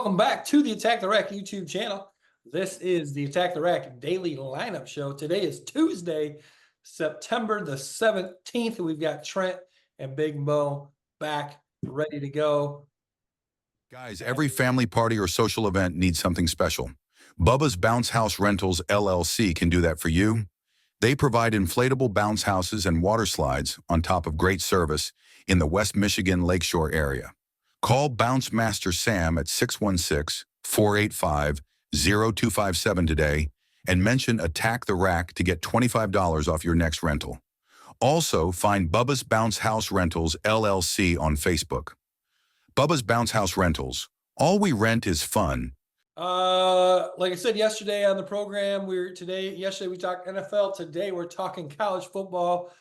welcome back to the Attack the Rack YouTube channel. This is the Attack the Rack Daily Lineup Show. Today is Tuesday, September the 17th. We've got Trent and Big Mo back, ready to go. Guys, every family party or social event needs something special. Bubba's Bounce House Rentals, LLC can do that for you. They provide inflatable bounce houses and water slides on top of great service in the West Michigan Lakeshore area. Call Bounce Master Sam at 616-485-0257 today and mention Attack the Rack to get $25 off your next rental. Also, find Bubba's Bounce House Rentals, LLC on Facebook. Bubba's Bounce House Rentals. All we rent is fun. Like I said yesterday on the program, yesterday we talked NFL. Today we're talking college football.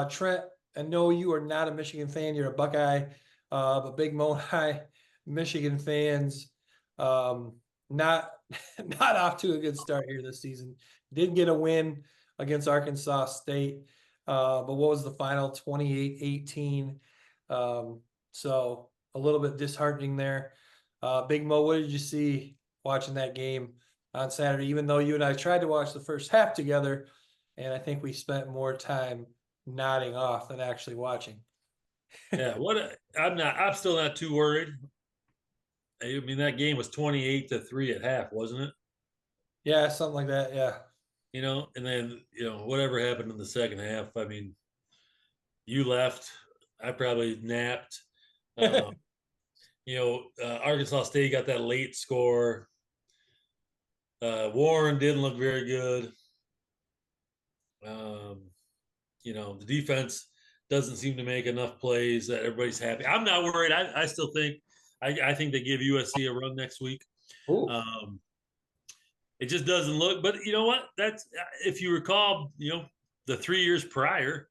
Trent, I know you are not a Michigan fan. You're a Buckeye. But Big Mo and I, Michigan fans, not off to a good start here this season. Did get a win against Arkansas State, but what was the final? 28-18. So a little bit disheartening there. Big Mo, what did you see watching that game on Saturday? Even though you and I tried to watch the first half together, and I think we spent more time nodding off than actually watching. Yeah, I'm still not too worried. I mean, that game was 28-3 at half, wasn't it? Yeah, something like that. Yeah. And then, whatever happened in the second half, I mean, you left, I probably napped. Arkansas State got that late score. Warren didn't look very good. The defense doesn't seem to make enough plays that everybody's happy. I'm not worried. I still think I think they give USC a run next week. It just doesn't look. But you know what? That's if you recall, the 3 years prior,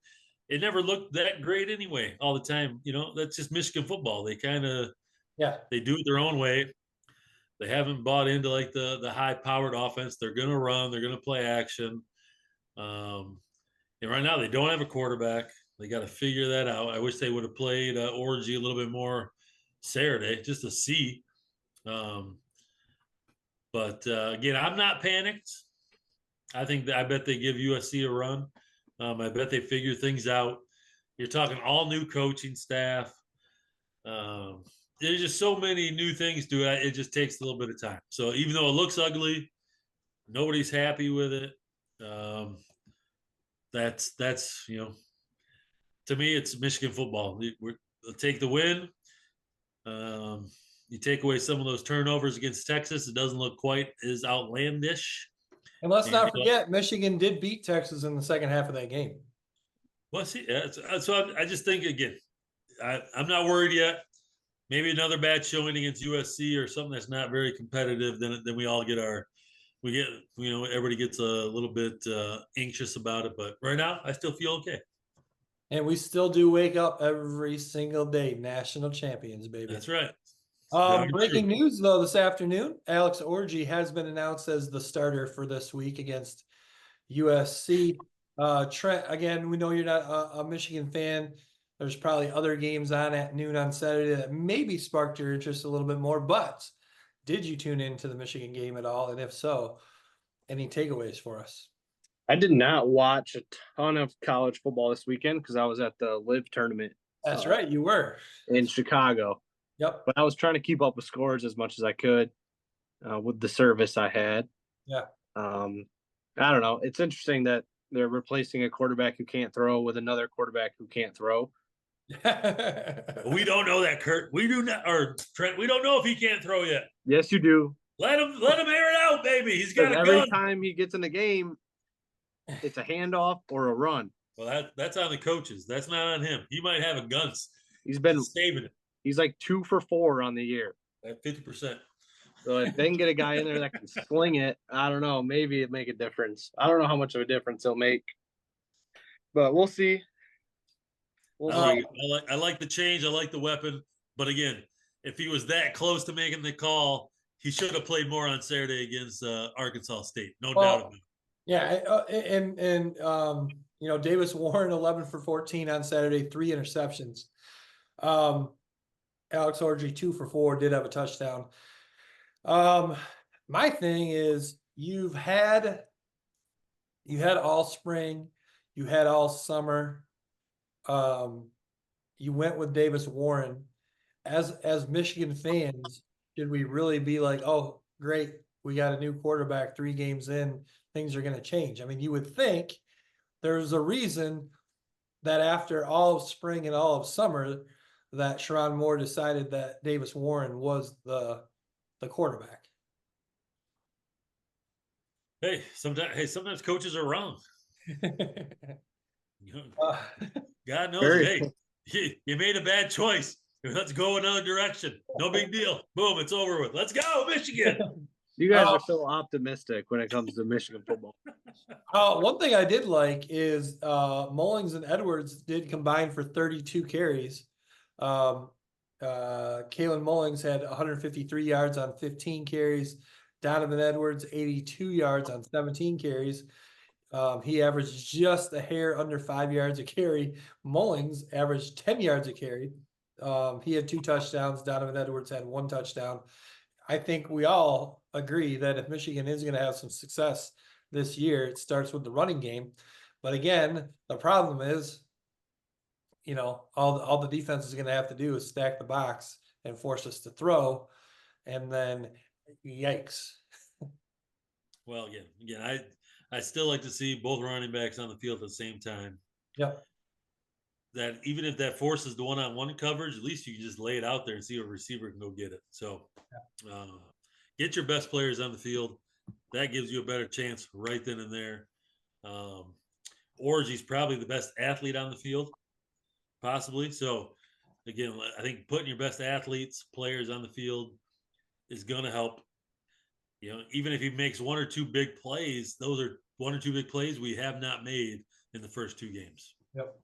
it never looked that great anyway. All the time, that's just Michigan football. They kind of they do it their own way. They haven't bought into like the high-powered offense. They're going to run. They're going to play action. And right now they don't have a quarterback. They got to figure that out. I wish they would have played Orji a little bit more Saturday just to see. But again, I'm not panicked. I bet they give USC a run. I bet they figure things out. You're talking all new coaching staff. There's just so many new things to it. It just takes a little bit of time. So even though it looks ugly, nobody's happy with it. That's to me, it's Michigan football. We'll take the win. You take away some of those turnovers against Texas, it doesn't look quite as outlandish. And let's not forget, Michigan did beat Texas in the second half of that game. Well, see, so I just think, again, I'm not worried yet. Maybe another bad showing against USC or something that's not very competitive. Then we all get everybody gets a little bit anxious about it. But right now, I still feel okay. And we still do wake up every single day, national champions, baby. That's right. Breaking news, though, this afternoon, Alex Orji has been announced as the starter for this week against USC. Trent, again, we know you're not a Michigan fan. There's probably other games on at noon on Saturday that maybe sparked your interest a little bit more, but did you tune into the Michigan game at all? And if so, any takeaways for us? I did not watch a ton of college football this weekend because I was at the Live tournament. That's right, you were. In Chicago. Yep. But I was trying to keep up with scores as much as I could with the service I had. Yeah. I don't know. It's interesting that they're replacing a quarterback who can't throw with another quarterback who can't throw. We don't know that, Kurt. We do not, or Trent, we don't know if he can't throw yet. Yes, you do. Let him air it out, baby. He's got a gun. Every time he gets in the game, it's a handoff or a run. Well, that's on the coaches. That's not on him. He might have a gun. He's been saving it. He's like 2 for 4 on the year. At 50%. So if they can get a guy in there that can sling it, I don't know. Maybe it'd make a difference. I don't know how much of a difference it'll make. But we'll see. I like the change. I like the weapon. But again, if he was that close to making the call, he should have played more on Saturday against Arkansas State. No doubt about it. Yeah, and Davis Warren 11 for 14 on Saturday, 3 interceptions. Alex Orji 2 for 4, did have a touchdown. My thing is you had all spring, you had all summer. You went with Davis Warren. As Michigan fans, should we really be like, oh, great, we got a new quarterback 3 games in, things are going to change? I mean, you would think there's a reason that after all of spring and all of summer, that Sherrone Moore decided that Davis Warren was the quarterback. Sometimes coaches are wrong. Uh, God knows Very. it. Hey, you made a bad choice. Let's go another direction. No big deal. Boom, it's over with. Let's go, Michigan. You guys are so optimistic when it comes to Michigan football. One thing I did like is Mullings and Edwards did combine for 32 carries. Kalen Mullings had 153 yards on 15 carries. Donovan Edwards, 82 yards on 17 carries. He averaged just a hair under 5 yards a carry. Mullings averaged 10 yards a carry. He had 2 touchdowns. Donovan Edwards had 1 touchdown. I think we all agree that if Michigan is going to have some success this year, it starts with the running game. But again, the problem is, all the defense is going to have to do is stack the box and force us to throw, and then yikes. Well, again, I still like to see both running backs on the field at the same time. Yep. That even if that forces the one-on-one coverage, at least you can just lay it out there and see if a receiver can go get it. So get your best players on the field. That gives you a better chance right then and there. Orji's probably the best athlete on the field, possibly. So, again, I think putting your best athletes, players on the field is going to help. Even if he makes 1 or 2 big plays, those are 1 or 2 big plays we have not made in the first 2 games. Yep.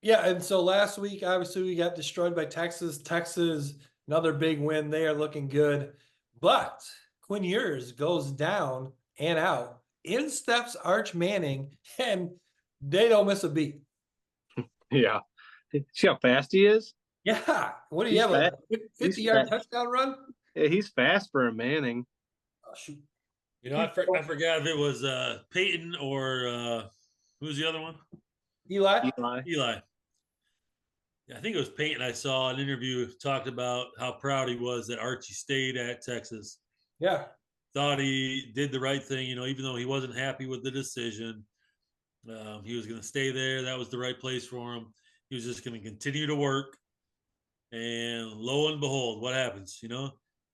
Yeah, and so last week, obviously, we got destroyed by Texas. Texas, another big win. They are looking good. But Quinn Ewers goes down and out. In steps Arch Manning, and they don't miss a beat. Yeah. See how fast he is? Yeah. What do you have? A 50-yard touchdown run? Yeah, he's fast for a Manning. Oh, shoot. I forgot if it was Peyton or who's the other one? Eli. Yeah, I think it was Peyton. I saw an interview talked about how proud he was that Archie stayed at Texas. Yeah. Thought he did the right thing, even though he wasn't happy with the decision. He was going to stay there. That was the right place for him. He was just going to continue to work. And lo and behold, what happens?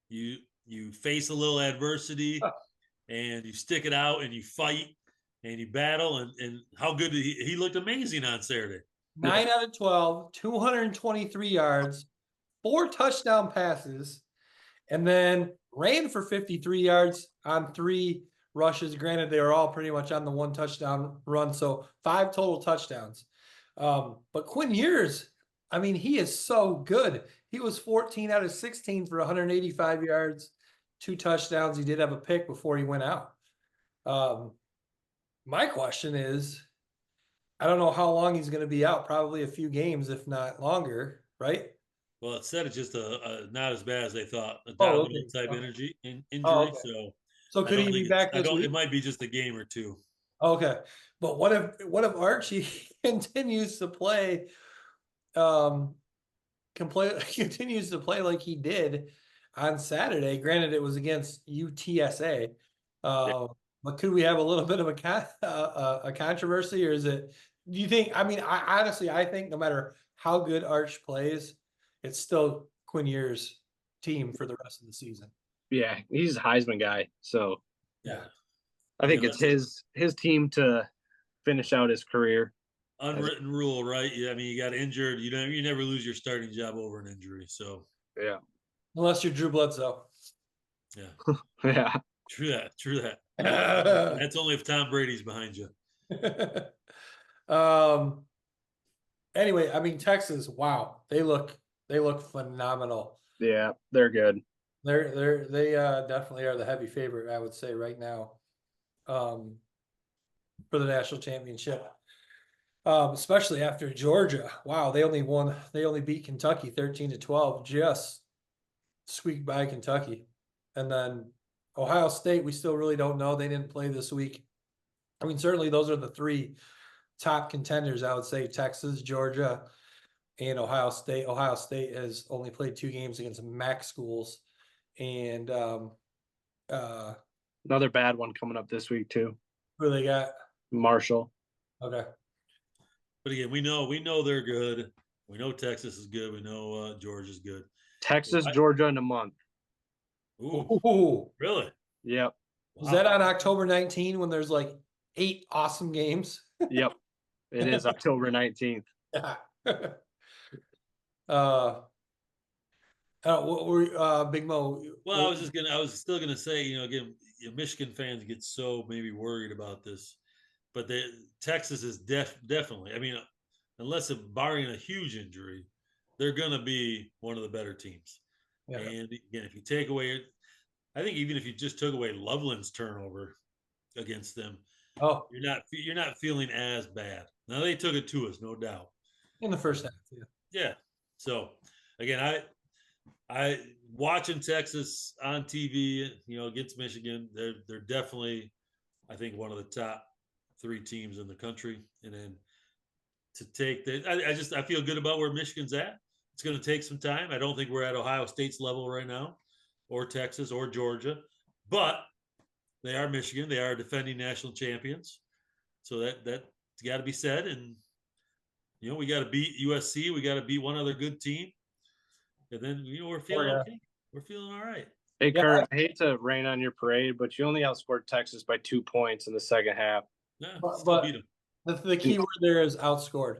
You face a little adversity and you stick it out and you fight and you battle. And how good he looked amazing on Saturday. 9 out of 12, 223 yards, 4 touchdown passes, and then ran for 53 yards on 3 rushes. Granted, they were all pretty much on the 1 touchdown run, so 5 total touchdowns. But Quinn Ewers, I mean, he is so good. He was 14 out of 16 for 185 yards, 2 touchdowns. He did have a pick before he went out. My question is, I don't know how long he's going to be out, probably a few games, if not longer, right? Well, it said it's just not as bad as they thought. A okay. type injury. Okay. So could he be back this week? It might be just a game or 2. Okay. But what if Archie continues to play continues to play like he did on Saturday? Granted, it was against UTSA. But could we have a little bit of a controversy, or is it? Do you think? I mean, I honestly think no matter how good Arch plays, it's still Quinn Ewers' team for the rest of the season. Yeah, he's a Heisman guy, so yeah, I think it's his team to finish out his career. Unwritten rule, right? Yeah, I mean, you got injured. You never lose your starting job over an injury. So yeah, unless you're Drew Bledsoe. Yeah, yeah. True that. That's only if Tom Brady's behind you. Anyway, I mean, Texas, wow, they look phenomenal. Yeah, they're good. They definitely are the heavy favorite, I would say, right now, for the national championship. Especially after Georgia. Wow, they only beat Kentucky 13-12 just squeaked by Kentucky. And then Ohio State, we still really don't know. They didn't play this week. I mean, certainly those are the three top contenders, I would say: Texas, Georgia, and Ohio State. Ohio State has only played 2 games against MAC schools. And Another bad one coming up this week too. who they got? Marshall. Okay. But again, we know they're good. We know Texas is good. We know Georgia's good. Texas, Georgia in a month. Ooh, Ooh. really? Yep. Is that on October 19 when there's like 8 awesome games? Yep. It is October 19th. Yeah. What were Big Mo? Well, I was still gonna say, again, Michigan fans get so maybe worried about this, but Texas is definitely. I mean, unless barring a huge injury, they're gonna be one of the better teams. Yeah. And again, if you take away, I think even if you just took away Loveland's turnover against them, Oh, you're not feeling as bad. Now they took it to us, no doubt. in the first half, yeah. Yeah. So again, I watching Texas on TV, against Michigan. They're definitely, I think, one of the top 3 teams in the country. And then to take I feel good about where Michigan's at. It's going to take some time. I don't think we're at Ohio State's level right now, or Texas, or Georgia, but they are Michigan. They are defending national champions, so that's got to be said. And we got to beat USC. We got to beat one other good team. And then we're feeling okay. We're feeling all right. Hey, Kurt, I hate to rain on your parade, but you only outscored Texas by 2 points in the second half. Yeah, But beat them. the key word there is outscored.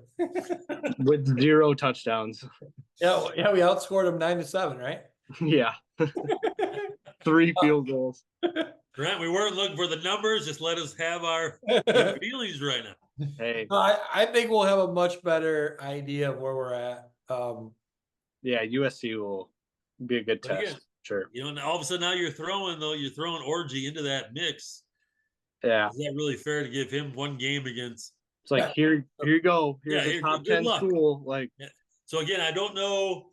With 0 touchdowns. Yeah, we outscored them 9-7, right? Yeah. 3 field goals. Right, we weren't looking for the numbers. Just let us have our feelings right now. Hey. I think we'll have a much better idea of where we're at. Yeah, USC will be a good test. Again, sure. And all of a sudden now you're throwing Orji into that mix. Yeah. Is that really fair to give him 1 game against? It's like, here you go. Here's a top 10 luck. school. Like, yeah. So again, I don't know.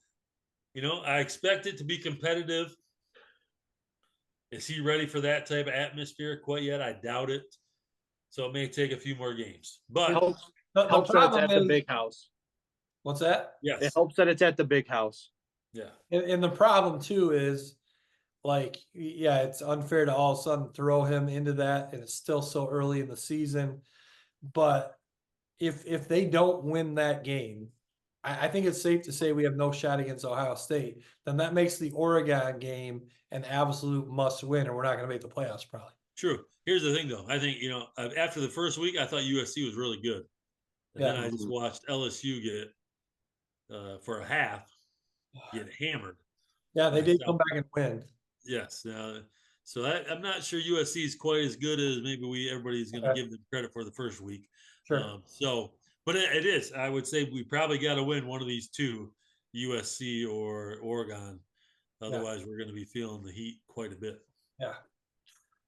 I expect it to be competitive. Is he ready for that type of atmosphere quite yet? I doubt it. So it may take a few more games. But helps that it's at the big house. What's that? Yes. It helps that it's at the big house. Yeah. And the problem too is, like, yeah, it's unfair to all of a sudden throw him into that, and it's still so early in the season. But if they don't win that game, I think it's safe to say we have no shot against Ohio State. Then that makes the Oregon game an absolute must win, and we're not going to make the playoffs probably. True. Here's the thing, though. I think, after the first week, I thought USC was really good. And then I just watched LSU get, for a half, get hammered. Yeah, they did come back and win. Yes. So I'm not sure USC is quite as good as maybe everybody's going to give them credit for the first week. Sure. But it is. I would say we probably got to win one of these 2, USC or Oregon. Otherwise, we're going to be feeling the heat quite a bit. Yeah.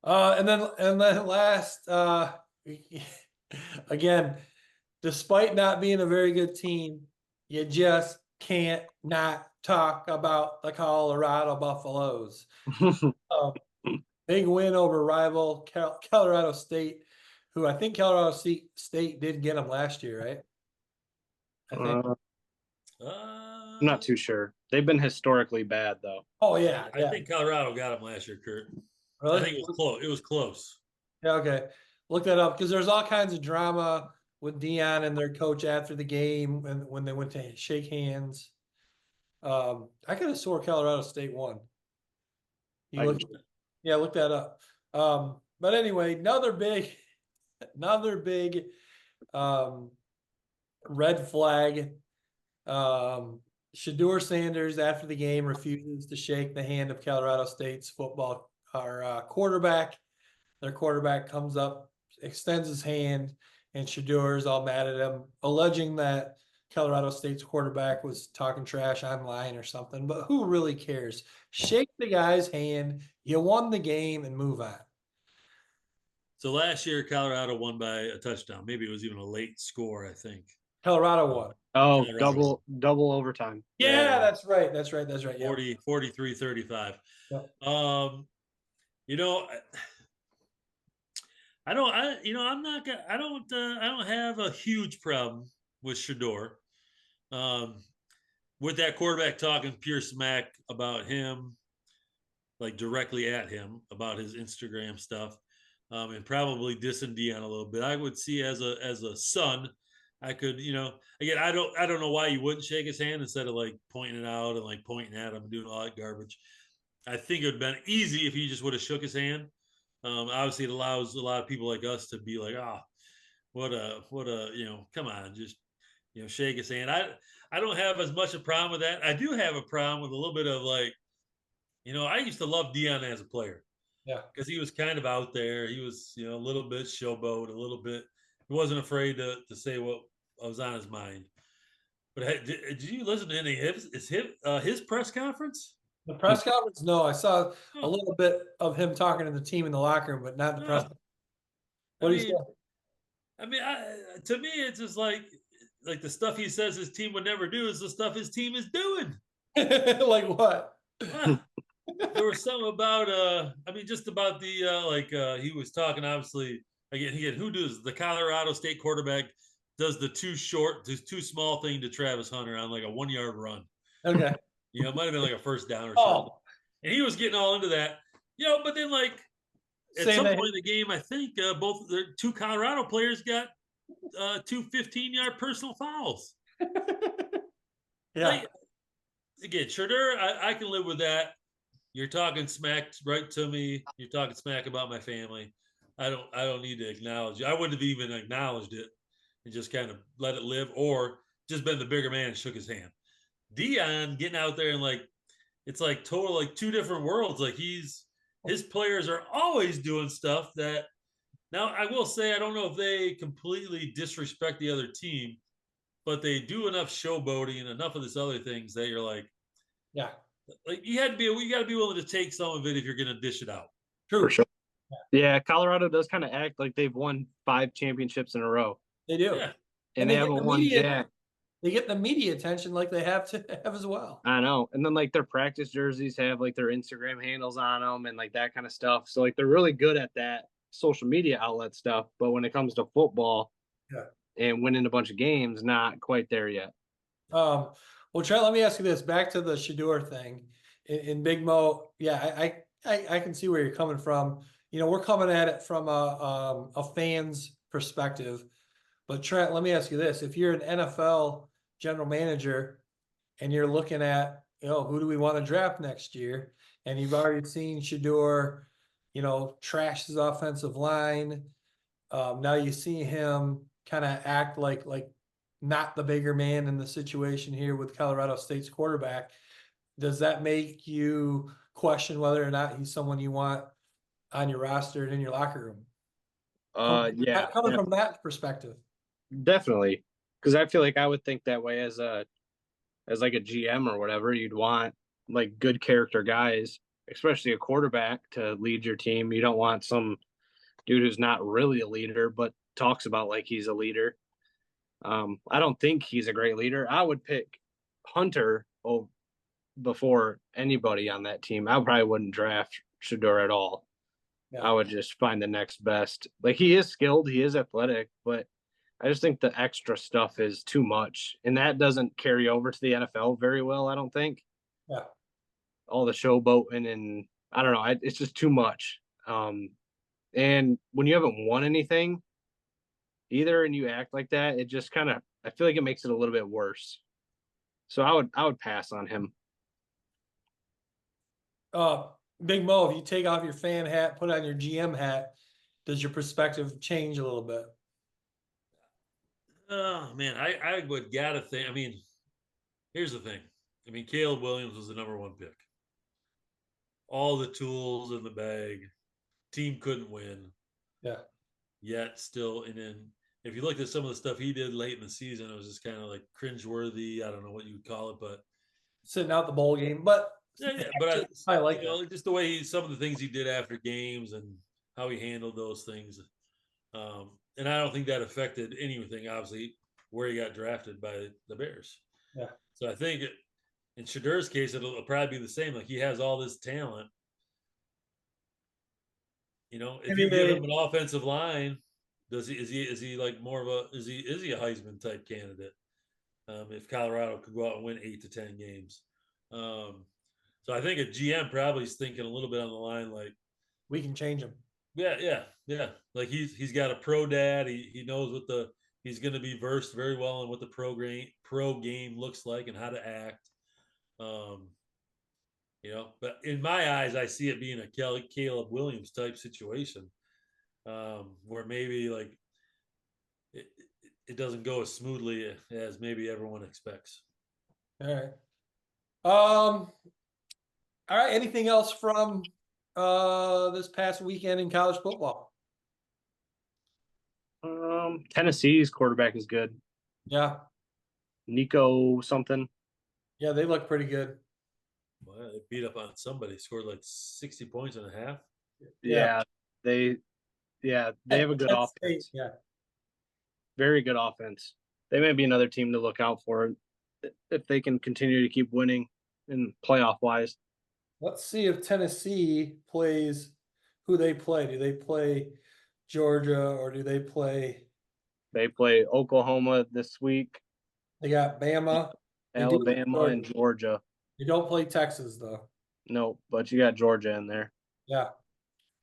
And then last, again, despite not being a very good team, you just can't not talk about the Colorado Buffaloes. Big win over rival Colorado State, who I think Colorado State did get them last year, right? I think. I'm not too sure. They've been historically bad, though. Oh, yeah. I think Colorado got them last year, Kurt. Really? I think it was close. It was close. Yeah, okay. Look that up, because there's all kinds of drama with Dion and their coach after the game when they went to shake hands. I could have swore Colorado State won. Look that up. But anyway, another big red flag. Shedeur Sanders after the game refuses to shake the hand of Colorado State's quarterback. Their quarterback comes up, extends his hand, and Shedeur is all mad at him, alleging that Colorado State's quarterback was talking trash online or something. But who really cares? Shake the guy's hand. You won the game and move on. So last year, Colorado won by a touchdown. Maybe it was even a late score, I think. Colorado won. Oh, Colorado. double overtime. Yeah, that's right. Yeah. 43-35. Yep. You know, I don't. I'm not gonna. I don't have a huge problem with Shedeur. Um, with that quarterback talking pure smack about him, like directly at him about his Instagram stuff, and probably dissing Dion a little bit. I would see as a son, I could, again, I don't know why you wouldn't shake his hand instead of like pointing it out and like pointing at him and doing all that garbage. I think it would have been easy if he just would have shook his hand. Obviously, it allows a lot of people like us to be like, what a, come on, just shake his hand. I don't have as much a problem with that. I do have a problem with a little bit of like, I used to love Dion as a player. Yeah. Because he was kind of out there. He was, a little bit showboat, a little bit. He wasn't afraid to say what was on his mind. But did you listen to any of his press conference? The press conference? No, I saw a little bit of him talking to the team in the locker room, but not the press. What do you say? To me, it's just like the stuff he says his team would never do is the stuff his team is doing. Like what? There was something about just about the he was talking obviously again who does the Colorado State quarterback does the too small thing to Travis Hunter on like a 1 yard run. Okay. It might have been like a first down or something. And he was getting all into that. But then like at some point in the game, I think both the two Colorado players got 2 15-yard personal fouls. Yeah. Like, again, Shedeur, I can live with that. You're talking smack right to me. You're talking smack about my family. I don't need to acknowledge you. I wouldn't have even acknowledged it and just kind of let it live, or just been the bigger man and shook his hand. Dion getting out there and like it's like total like two different worlds. Like his players are always doing stuff that now I will say I don't know if they completely disrespect the other team, but they do enough showboating and enough of this other things that you're like, yeah. Like you got to be willing to take some of it if you're going to dish it out. True. For sure. Yeah, Colorado does kind of act like they've won 5 championships in a row. They do. Yeah. And they haven't won jack. They get the media attention like they have to have as well. I know. And then like their practice jerseys have like their Instagram handles on them and like that kind of stuff. So like they're really good at that social media outlet stuff. But when it comes to football and winning a bunch of games, not quite there yet. Well, Trent, let me ask you this. Back to the Shedeur thing. In Big Mo, yeah, I can see where you're coming from. We're coming at it from a fan's perspective. But Trent, let me ask you this. If you're an NFL general manager and you're looking at, who do we want to draft next year? And you've already seen Shedeur, trash his offensive line. Now you see him kind of act like not the bigger man in the situation here with Colorado State's quarterback. Does that make you question whether or not he's someone you want on your roster and in your locker room? Yeah. Coming from that perspective. Definitely. Because I feel like I would think that way as like a GM or whatever. You'd want like good character guys, especially a quarterback, to lead your team. You don't want some dude who's not really a leader, but talks about like he's a leader. I don't think he's a great leader. I would pick Hunter before anybody on that team. I probably wouldn't draft Shedeur at all. Yeah. I would just find the next best. Like he is skilled, he is athletic, but I just think the extra stuff is too much, and that doesn't carry over to the NFL very well. I don't think. Yeah. All the showboating and I don't know. It's just too much. And when you haven't won anything either, and you act like that, it just kind of I feel like it makes it a little bit worse. So I would pass on him. Big Mo, if you take off your fan hat, put on your GM hat, does your perspective change a little bit? Oh man, I would gotta think. Here's the thing. Caleb Williams was the #1 pick. All the tools in the bag. Team couldn't win. Yeah. Yet still, and then if you looked at some of the stuff he did late in the season, it was just kind of like cringeworthy. I don't know what you would call it, but sitting out the bowl game. But yeah, but I like that. Just the way some of the things he did after games and how he handled those things. And I don't think that affected anything, obviously, where he got drafted by the Bears. Yeah. So I think in Shedeur's case, it'll probably be the same. Like he has all this talent. You know, if you give him an offensive line, is he like more of a is he a Heisman type candidate? If Colorado could go out and win 8 to 10 games. So I think a GM probably is thinking a little bit on the line like we can change him. Yeah. Like he's got a pro dad. He knows he's going to be versed very well in what the pro game looks like and how to act. You know, but in my eyes, I see it being a Caleb Williams type situation, where maybe like it doesn't go as smoothly as maybe everyone expects. All right. All right. Anything else from this past weekend in college football? Tennessee's quarterback is good. Yeah. Nico something. Yeah, they look pretty good. Well, they beat up on somebody, scored like 60 points and a half. Yeah, they have a good offense. Yeah. Very good offense. They may be another team to look out for if they can continue to keep winning in playoff wise. Let's see if Tennessee plays who they play. Do they play Georgia or do they play? They play Oklahoma this week. They got Bama, Alabama, and Georgia. They don't play Texas though. No, but you got Georgia in there. Yeah.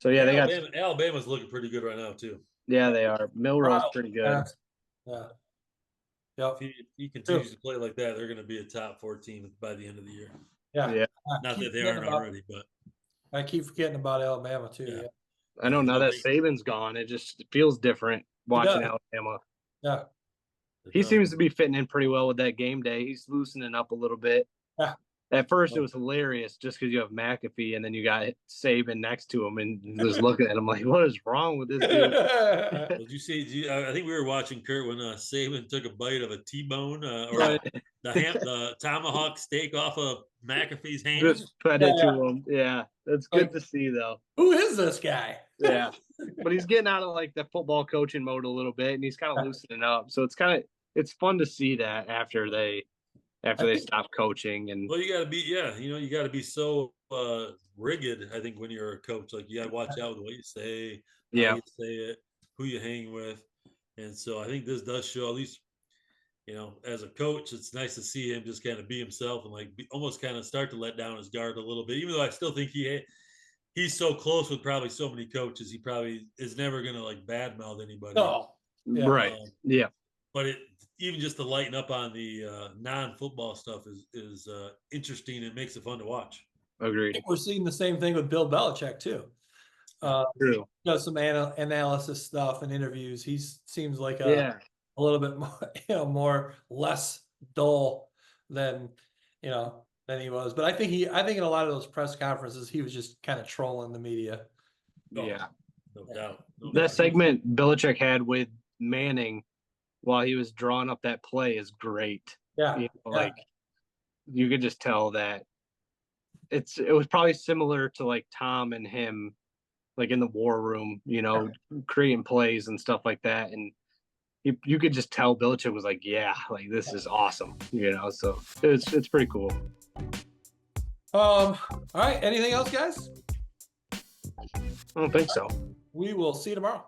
So yeah, Alabama's looking pretty good right now too. Yeah, they are. Milroe's pretty good. Yeah. Yep. If he continues to play like that, they're going to be a top 4 team by the end of the year. Yeah. Not that they aren't already, but I keep forgetting about Alabama too. Yeah. I know now that Saban's gone, it just feels different watching Alabama. Yeah. He seems to be fitting in pretty well with that game day. He's loosening up a little bit. Yeah. At first, it was hilarious just because you have McAfee and then you got Saban next to him and just looking at him like, what is wrong with this dude? Did you see? I think we were watching Kurt when Saban took a bite of a T-bone or the tomahawk steak off of McAfee's hand. Just fed it to him. Yeah, that's good to see though. Who is this guy? Yeah, but he's getting out of like the football coaching mode a little bit, and he's kind of loosening up. So it's fun to see that after they stop coaching. And well, you got to be you got to be so rigid. I think when you're a coach, like you got to watch out with what you say, how you say it, who you hang with, and so I think this does show at least. You know, as a coach, it's nice to see him just kind of be himself and like almost kind of start to let down his guard a little bit. Even though I still think he's so close with probably so many coaches, he probably is never going to like badmouth anybody. No, right, But even just to lighten up on the non-football stuff is interesting and makes it fun to watch. Agreed. I think we're seeing the same thing with Bill Belichick too. True. He does some analysis stuff and interviews. He seems like a little bit more, less dull than he was. But I think in a lot of those press conferences, he was just kind of trolling the media. No doubt. That segment Belichick had with Manning while he was drawing up that play is great. Yeah. Like you could just tell that it was probably similar to like Tom and him, like in the war room, creating plays and stuff like that. And you could just tell Belichick was like, like this is awesome, so it's pretty cool. All right. Anything else, guys? I don't think so. We will see you tomorrow.